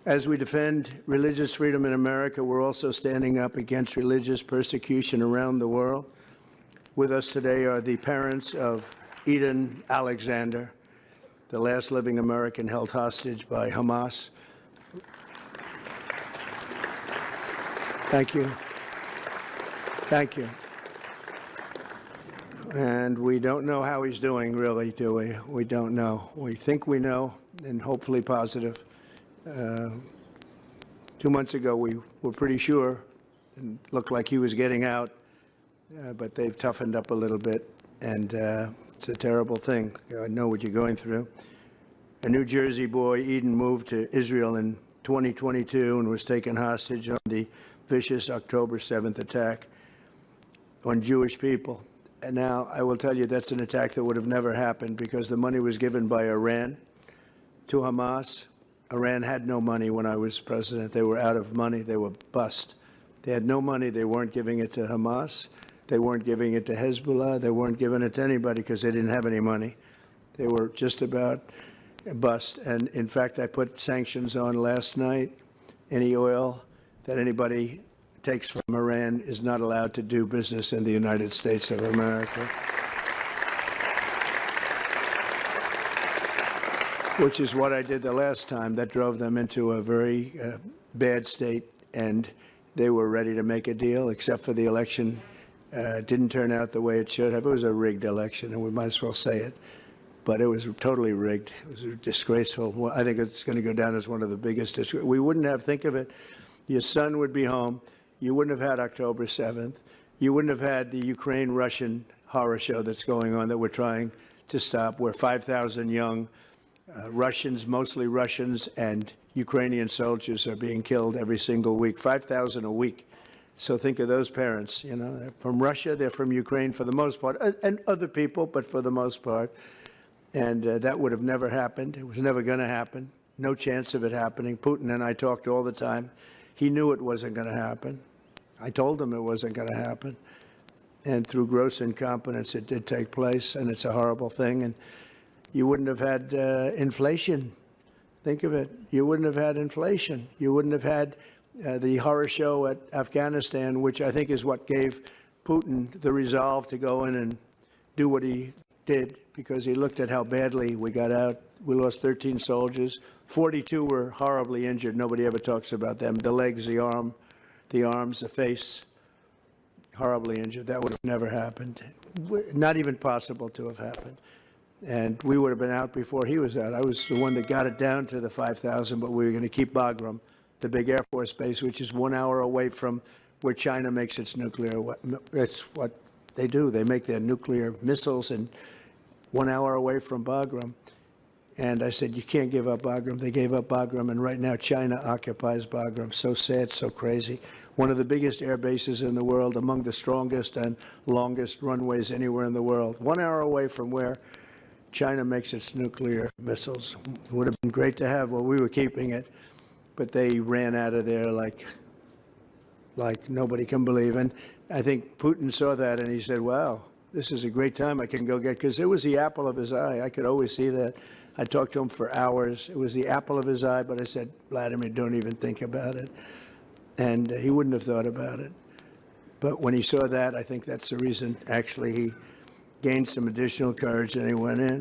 As we defend religious freedom in America, we're also standing up against religious persecution around the world. With us today are the parents of Eden Alexander, the last living American held hostage by Hamas. Thank you. Thank you. And we don't know how he's doing, really, do we? We don't know. We think we know, and hopefully positive. 2 months ago, we were pretty sure, and looked like he was getting out, but they've toughened up a little bit, and it's a terrible thing. I know what you're going through. A New Jersey boy, Eden, moved to Israel in 2022 and was taken hostage on the vicious October 7th attack on Jewish people. And now I will tell you that's an attack that would have never happened because the money was given by Iran to Hamas. Iran had no money when I was president. They were out of money. They were bust. They had no money. They weren't giving it to Hamas. They weren't giving it to Hezbollah. They weren't giving it to anybody because they didn't have any money. They were just about bust. And in fact, I put sanctions on last night. Any oil that anybody takes from Iran is not allowed to do business in the United States of America. Which is what I did the last time. That drove them into a very bad state, and they were ready to make a deal, except for the election. Didn't turn out the way it should have. It was a rigged election, and we might as well say it. But it was totally rigged. It was disgraceful. I think it's going to go down as one of the biggest. We wouldn't have, think of it, your son would be home. You wouldn't have had October 7th. You wouldn't have had the Ukraine-Russian horror show that's going on that we're trying to stop, where 5,000 young Russians, mostly Russians, and Ukrainian soldiers are being killed every single week, 5,000 a week. So think of those parents, you know, they're from Russia, they're from Ukraine for the most part, and other people, but for the most part. And that would have never happened. It was never going to happen. No chance of it happening. Putin and I talked all the time. He knew it wasn't going to happen. I told him it wasn't going to happen. And through gross incompetence, it did take place, and it's a horrible thing. And you wouldn't have had inflation. Think of it. You wouldn't have had inflation. You wouldn't have had the horror show at Afghanistan, which I think is what gave Putin the resolve to go in and do what he did, because he looked at how badly we got out. We lost 13 soldiers. 42 were horribly injured. Nobody ever talks about them. The legs, the arms, the face, horribly injured. That would have never happened. Not even possible to have happened. And we would have been out before he was out. I was the one that got it down to the 5,000, but we were going to keep Bagram, the big Air Force base, which is 1 hour away from where China makes its nuclear. That's what they do. They make their nuclear missiles, and 1 hour away from Bagram. And I said, you can't give up Bagram. They gave up Bagram, and right now China occupies Bagram. So sad, so crazy. One of the biggest air bases in the world, among the strongest and longest runways anywhere in the world. 1 hour away from where China makes its nuclear missiles. It would have been great to have. Well, we were keeping it, but they ran out of there like nobody can believe. And I think Putin saw that, and he said, wow, this is a great time I can go get, because it was the apple of his eye. I could always see that. I talked to him for hours. It was the apple of his eye, but I said, Vladimir, don't even think about it. And he wouldn't have thought about it. But when he saw that, I think that's the reason, actually, he gained some additional courage, and he went in.